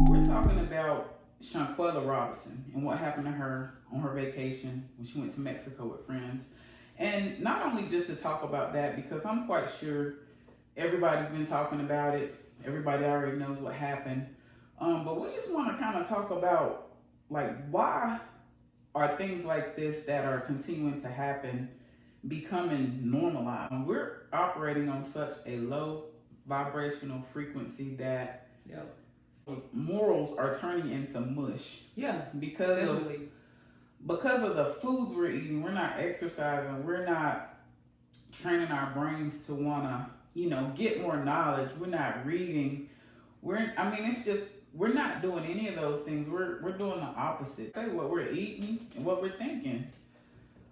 We're talking about Shanquella Robinson and what happened to her on her vacation when she went to Mexico with friends. And not only just to talk about that, because I'm quite sure everybody's been talking about it. Everybody already knows what happened. But we just want to kind of talk about, like, why are things like this that are continuing to happen becoming normalized? We're operating on such a low vibrational frequency that Yep. morals are turning into mush. Yeah, because definitely. because of the foods we're eating. We're not exercising. We're not training our brains to wanna, get more knowledge. We're not reading. It's just we're not doing any of those things. We're doing the opposite. Say what we're eating and what we're thinking.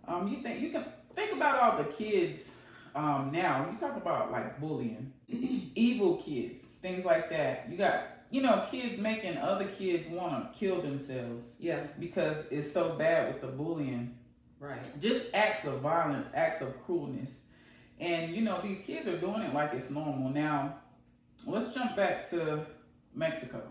You can think about all the kids. Now you talk about like bullying, evil kids, things like that. You got kids making other kids want to kill themselves. Yeah. Because it's so bad with the bullying. Right. Just acts of violence, acts of cruelness. And these kids are doing it like it's normal. Now, let's jump back to Mexico.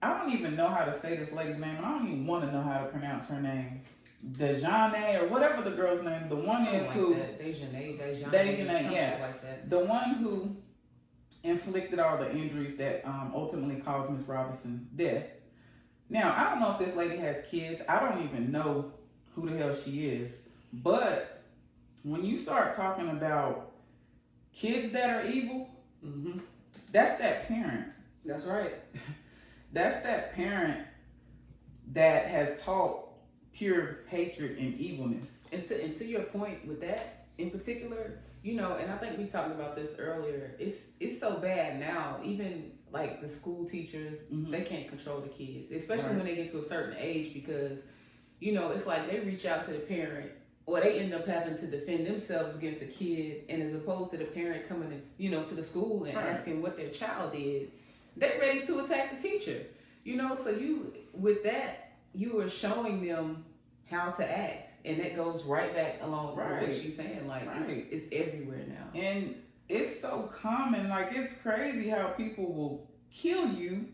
I don't even know how to say this lady's name. I don't even want to know how to pronounce her name. Dejane or whatever the girl's name. The one something is like who Dejane, yeah. like that. The one who inflicted all the injuries that ultimately caused Miss Robinson's death. Now, I don't know if this lady has kids. I don't even know who the hell she is. But when you start talking about kids that are evil, that's that parent. That's right. That's that parent that has taught pure hatred and evilness. And to your point with that in particular, and I think we talked about this earlier, it's so bad now, even like the school teachers, they can't control the kids, especially when they get to a certain age, because it's like they reach out to the parent or they end up having to defend themselves against a kid, and as opposed to the parent coming to the school and asking what their child did, they're ready to attack the teacher. So with that, you are showing them how to act, and that goes right back along with what she's saying. Like it's everywhere now, and it's so common. Like, it's crazy how people will kill you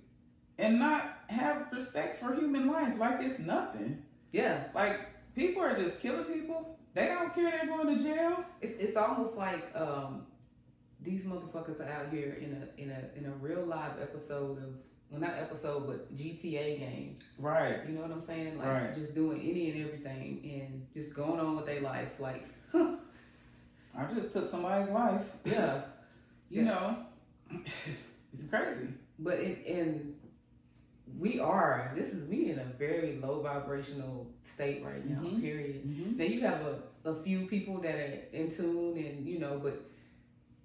and not have respect for human life, like it's nothing. Yeah, like people are just killing people. They don't care. They're going to jail. It's almost like these motherfuckers are out here in a real live episode of. Well, not episode, but GTA game. Right. You know what I'm saying? Like, just doing any and everything and just going on with their life. Like, I just took somebody's life. Yeah. It's crazy. But we in a very low vibrational state right now, period. Now, you have a few people that are in tune and, but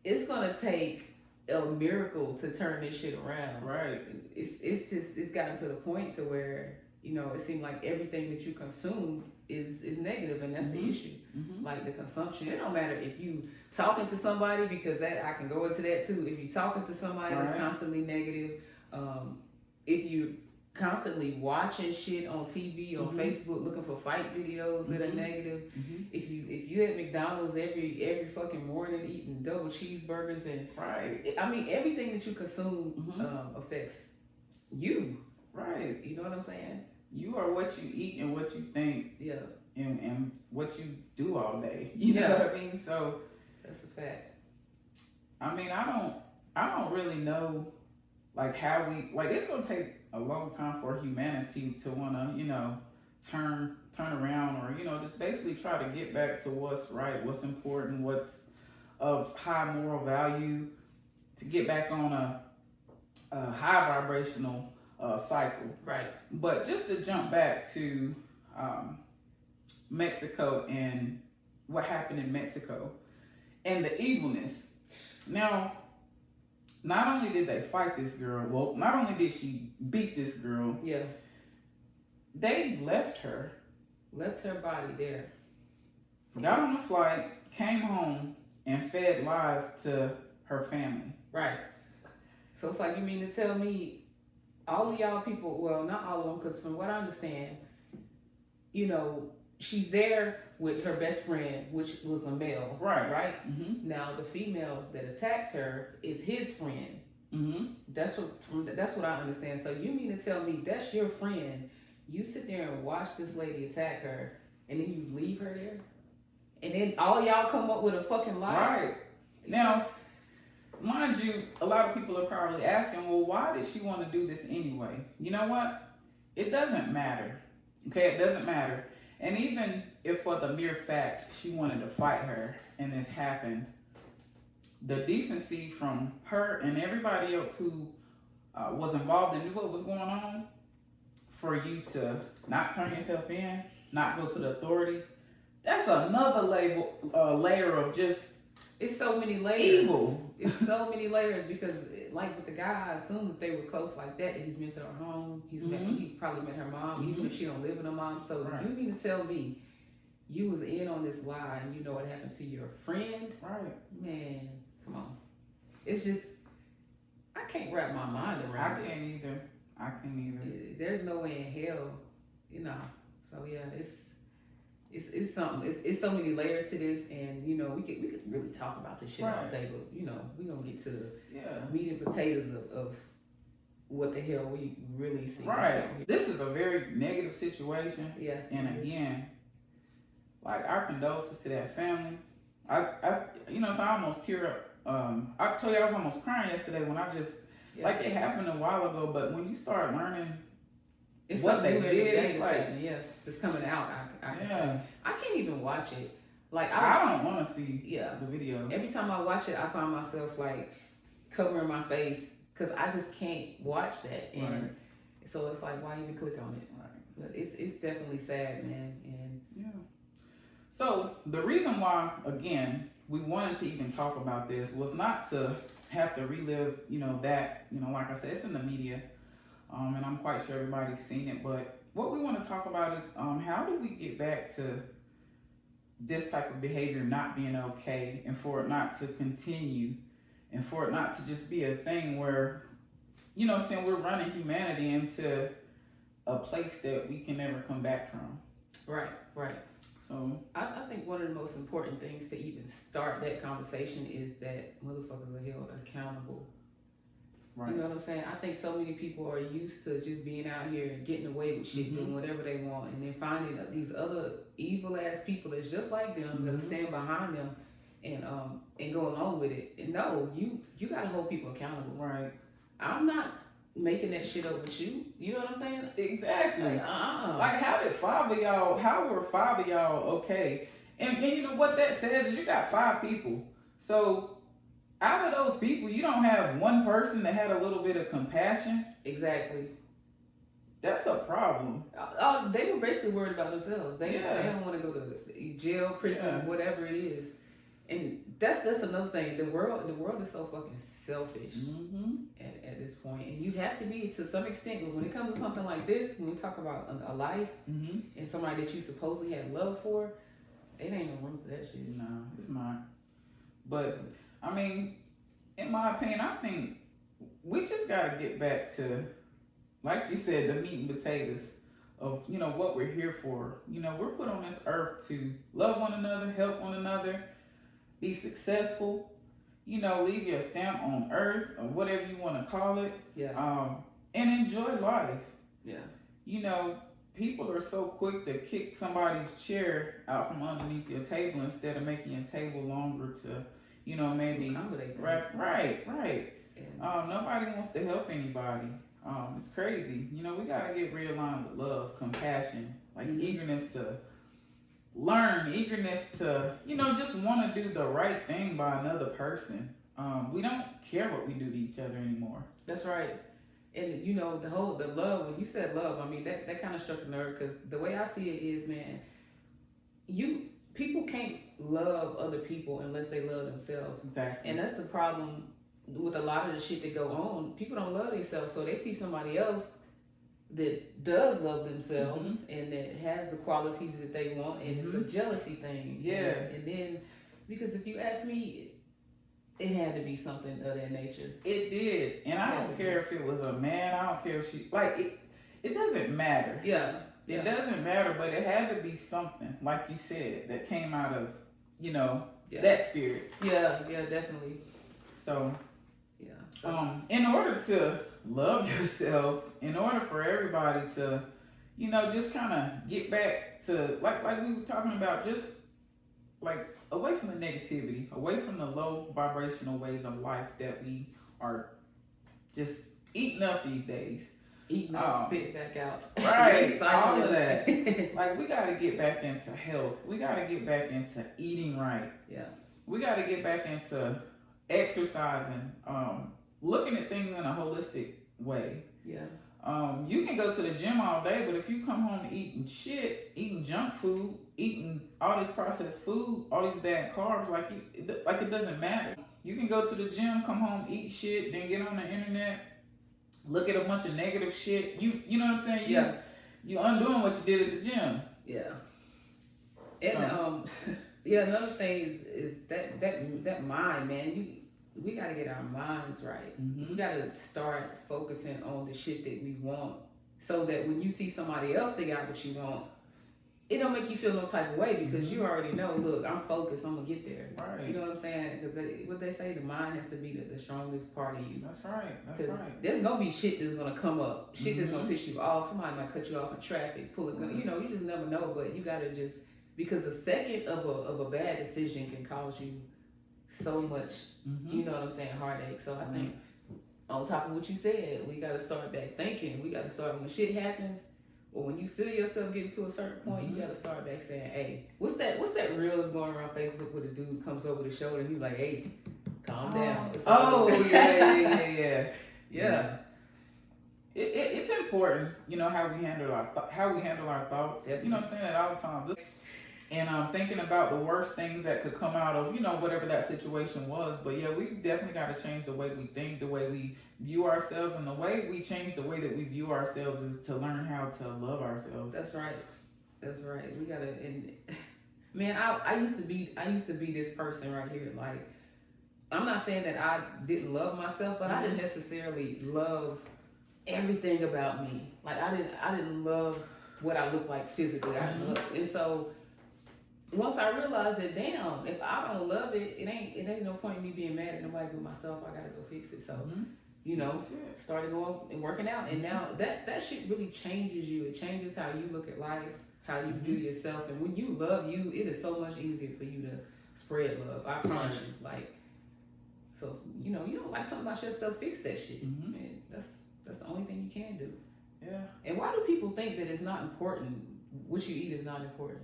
it's going to take a miracle to turn this shit around. Right. It's gotten to the point to where it seems like everything that you consume is negative, and that's the issue. Like the consumption. It don't matter if you talking to somebody, because that I can go into that too. If you talking to somebody that's constantly negative, if you constantly watching shit on TV, on Facebook, looking for fight videos that are negative. If you at McDonald's every fucking morning eating double cheeseburgers and everything that you consume affects you. Right. You know what I'm saying? You are what you eat and what you think. Yeah. And what you do all day. You know what I mean? So that's a fact. I don't really know like how it's gonna take a long time for humanity to wanna, turn around or, just basically try to get back to what's right, what's important, what's of high moral value, to get back on a high vibrational cycle. Right. But just to jump back to Mexico and what happened in Mexico and the evilness. Now, not only did they fight this girl, not only did she beat this girl, they left her body there, got on a flight, came home, and fed lies to her family. Right. So it's like, you mean to tell me all of y'all people, well, not all of them, because from what I understand, she's there with her best friend, which was a male, Right. Right. Mm-hmm. Now the female that attacked her is his friend. Mm-hmm. That's what I understand. So you mean to tell me that's your friend? You sit there and watch this lady attack her, and then you leave her there, and then all y'all come up with a fucking lie. Right. Now, mind you, a lot of people are probably asking, well, why did she want to do this anyway? You know what? It doesn't matter. Okay, it doesn't matter. And even if for the mere fact she wanted to fight her and this happened, the decency from her and everybody else who was involved and knew what was going on, for you to not turn yourself in, not go to the authorities, that's another layer of just it's so many layers. Evil. It's so many layers because, like with the guy, I assume that they were close like that he's been to her home. He probably met her mom, even if she don't live with her mom. So Right. you mean to tell me you was in on this lie and you know what happened to your friend? Right. Man, come on. It's just, I can't wrap my mind around it. I can't either. There's no way in hell, you know. So yeah, it's something. It's so many layers to this, and you know we could really talk about this shit all Right. day, but you know we gonna get to the Yeah. meat and potatoes of what the hell we really see. Right. This is a very negative situation. Yeah. And again, like our condolences to that family. I if I almost tear up. I told you I was almost crying yesterday when I just like it happened a while ago, but when you start learning it's what they new every did, day it's that's like happening, it's coming out. I can't even watch it. Like I don't want to see yeah the video. Every time I watch it, I find myself like covering my face because I just can't watch that, and Right. so it's like why even click on it? Right. But it's definitely sad, man. And Yeah. So the reason why, again, we wanted to even talk about this was not to have to relive, that, like I said, it's in the media, and I'm quite sure everybody's seen it. But what we want to talk about is how do we get back to this type of behavior not being okay, and for it not to continue, and for it not to just be a thing where, we're running humanity into a place that we can never come back from. right. So I think one of the most important things to even start that conversation is that motherfuckers are held accountable. right. You know what I'm saying? I think so many people are used to just being out here and getting away with shit, doing whatever they want, and then finding these other evil ass people that's just like them that'll stand behind them and go along with it. And no, you gotta hold people accountable. Right. I'm not making that shit up with you. You know what I'm saying? Exactly. Like, How were 5 of y'all okay? And you know what that says is you got 5 people. So out of those people, you don't have one person that had a little bit of compassion. exactly. That's a problem. They were basically worried about themselves. They don't want to go to jail, prison, whatever it is. And that's another thing. The world is so fucking selfish at this point, and you have to be to some extent. But when it comes to something like this, when we talk about a life and somebody that you supposedly had love for, it ain't no room for that shit. No, it's not. But I mean, in my opinion, I think we just gotta get back to, like you said, the meat and potatoes of what we're here for. We're put on this earth to love one another, help one another, be successful, leave your stamp on earth or whatever you want to call it. Yeah. And enjoy life. Yeah. People are so quick to kick somebody's chair out from underneath your table instead of making your table longer to, maybe accommodate them. Right. Nobody wants to help anybody. It's crazy. We gotta get realigned with love, compassion, like eagerness to learn, eagerness to, just want to do the right thing by another person. We don't care what we do to each other anymore. That's right. And the love, when you said love, I mean that kind of struck a nerve because the way I see it is, man, people can't love other people unless they love themselves. Exactly. And that's the problem with a lot of the shit that go on. People don't love themselves, so they see somebody else that does love themselves and that has the qualities that they want, and it's a jealousy thing. Yeah. And then, because if you ask me, it had to be something of that nature. It did. And I don't care if it was a man, I don't care if she, it doesn't matter. Yeah. It doesn't matter, but it had to be something, like you said, that came out of, you know, that spirit. Yeah, definitely. So, yeah. In order to love yourself, in order for everybody to, you know, just kind of get back to, like we were talking about, just like away from the negativity, away from the low vibrational ways of life that we are just eating up these days. Eating up, spit back out. Right, all of that. Like, we got to get back into health. We got to get back into eating right. Yeah. We got to get back into exercising, looking at things in a holistic way. Yeah. You can go to the gym all day, but if you come home eating shit, eating junk food, eating all this processed food, all these bad carbs, like it doesn't matter. You can go to the gym, come home, eat shit, then get on the internet, look at a bunch of negative shit. You know what I'm saying? You undoing what you did at the gym. Yeah. And another thing is that mind, man. We got to get our minds right. Mm-hmm. We got to start focusing on the shit that we want, so that when you see somebody else that got what you want, it don't make you feel no type of way, because you already know, look, I'm focused, I'm gonna get there. Right. You know what I'm saying? Because what they say, the mind has to be the strongest part of you. That's right. There's gonna be shit that's gonna come up, shit that's gonna piss you off. Somebody might cut you off in traffic, pull a gun. You know, you just never know. But you gotta just, because a second of a bad decision can cause you so much, you know what I'm saying, heartache. So I think, on top of what you said, we got to start back thinking. We got to start when shit happens, or when you feel yourself getting to a certain point, you got to start back saying, hey, what's that reel that's going around Facebook where the dude comes over the shoulder and he's like, hey, calm down. Yeah. Yeah. It's important, you know, how we handle our thoughts. Definitely. You know what I'm saying, at all times. And I'm thinking about the worst things that could come out of, you know, whatever that situation was. But yeah, we definitely got to change the way we think, the way we view ourselves, and the way we change the way that we view ourselves is to learn how to love ourselves. That's right. We gotta. And man, I used to be this person right here. Like, I'm not saying that I didn't love myself, but I didn't necessarily love everything about me. Like, I didn't love what I look like physically. I didn't love, and so. Once I realized that, damn, if I don't love it, it ain't no point in me being mad at nobody but myself. I gotta go fix it. So, you know, started going and working out, and now that shit really changes you. It changes how you look at life, how you view yourself, and when you love you, it is so much easier for you to spread love. I promise you. Like, so you know, you don't like something about yourself, fix that shit. And that's the only thing you can do. Yeah. And why do people think that it's not important? What you eat is not important.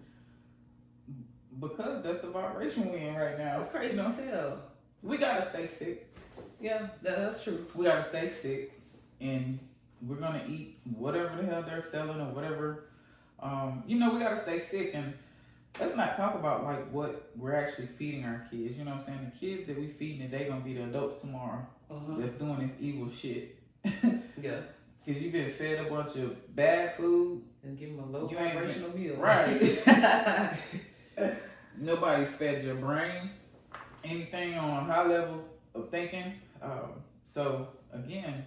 Because that's the vibration we're in right now. That's crazy as hell. We gotta stay sick. Yeah, that's true. We gotta stay sick, and we're gonna eat whatever the hell they're selling or whatever. You know, we gotta stay sick, and let's not talk about like what we're actually feeding our kids. You know what I'm saying? The kids that we feeding, they're gonna be the adults tomorrow that's doing this evil shit. Yeah. Because you've been fed a bunch of bad food. And give them a low vibrational meal. Right. Nobody's fed your brain anything on a high level of thinking. So again,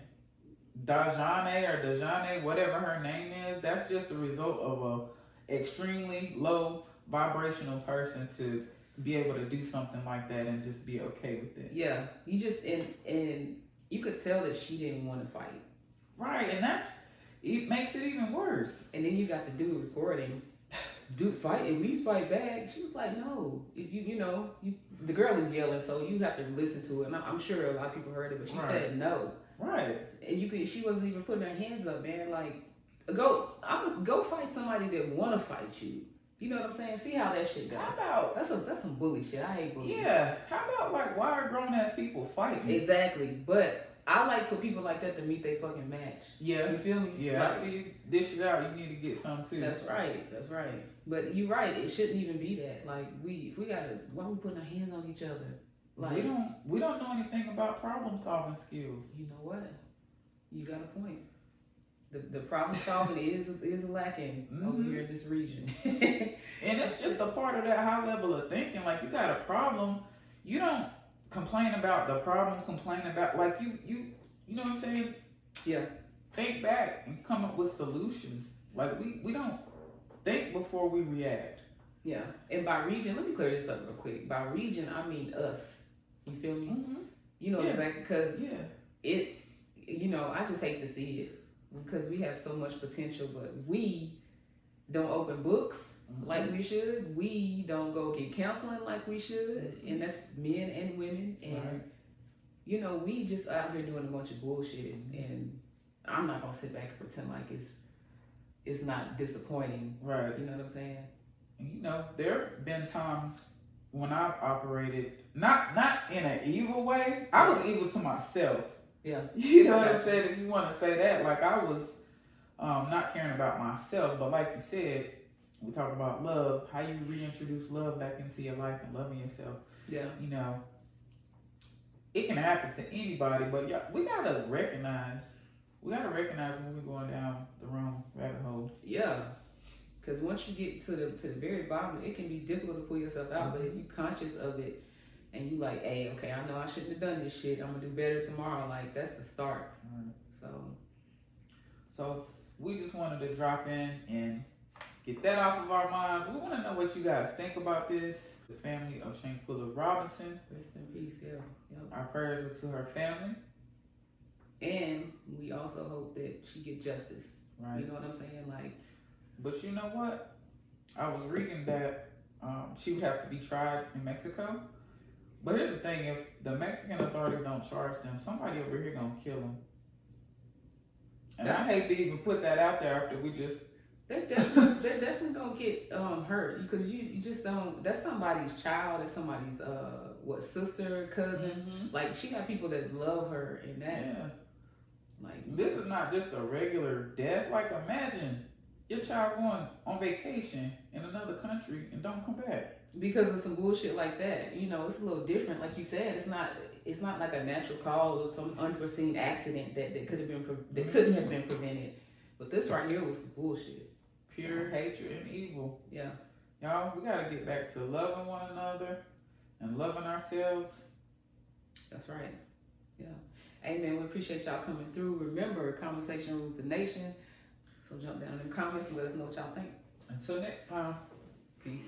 Dajane, whatever her name is, that's just a result of a extremely low vibrational person to be able to do something like that and just be okay with it. Yeah, you just and you could tell that she didn't want to fight. Right, and it makes it even worse. And then you got the dude recording. Dude, fight, at least fight back. She was like, no. If the girl is yelling, so you have to listen to it. And I'm sure a lot of people heard it, but she said no. Right. And she wasn't even putting her hands up, man. Like, go fight somebody that want to fight you. You know what I'm saying? See how that shit goes. How about that's some bully shit. I hate bullies. Yeah. How about like, why are grown ass people fighting? Exactly. But I like for people like that to meet their fucking match. Yeah. You feel me? Yeah. Like, after you dish it out, you need to get some too. That's right. But you're right. It shouldn't even be that. Like, why are we putting our hands on each other? Like, we don't know anything about problem solving skills. You know what? You got a point. The problem solving is lacking over here in this region. And it's just a part of that high level of thinking. Like, you got a problem, you don't complain about the problem, complain about, like, you know what I'm saying? Yeah. Think back and come up with solutions. Like, we don't think before we react. Yeah. And by region, let me clear this up real quick. By region, I mean us. You feel me? Mm-hmm. You know, Yeah. exactly, because Yeah. it, you know, I just hate to see it because we have so much potential, but we don't open books like we should. We don't go get counseling like we should, and that's men and women. And Right. you know, we just out here doing a bunch of bullshit, and I'm not gonna sit back and pretend like it's not disappointing. Right. You know what I'm saying? You know, there have been times when I've operated not in an evil way. I was evil to myself. Yeah. You know what I'm saying? If you want to say that, like I was not caring about myself, but like you said, we talk about love, how you reintroduce love back into your life and loving yourself. Yeah. You know, it can happen to anybody, but we gotta recognize when we're going down the wrong rabbit hole. Yeah. Because once you get to the very bottom, it can be difficult to pull yourself out. But if you're conscious of it and you like, hey, okay, I know I shouldn't have done this shit. I'm gonna do better tomorrow. Like that's the start. Right. So we just wanted to drop in and get that off of our minds. We want to know what you guys think about this. The family of Shanquella Robinson. rest in peace. Yeah. Yep. Our prayers are to her family. And we also hope that she get justice. Right. You know what I'm saying? Like. But you know what? I was reading that she would have to be tried in Mexico. But here's the thing: if the Mexican authorities don't charge them, somebody over here gonna kill them. And I hate to even put that out there after we just. They're definitely gonna get hurt because you just don't. That's somebody's child. That's somebody's sister, cousin. Mm-hmm. Like she got people that love her and that. Yeah. Like this is not just a regular death. Like imagine your child going on vacation in another country and don't come back because of some bullshit like that. You know, it's a little different. Like you said, it's not like a natural cause or some unforeseen accident that could have been that couldn't have been prevented. But this right here was some bullshit. Pure hatred and evil. Yeah. Y'all, we got to get back to loving one another and loving ourselves. That's right. Yeah. Amen. We appreciate y'all coming through. Remember, conversation rules the nation. So jump down in the comments and let us know what y'all think. Until next time. Peace.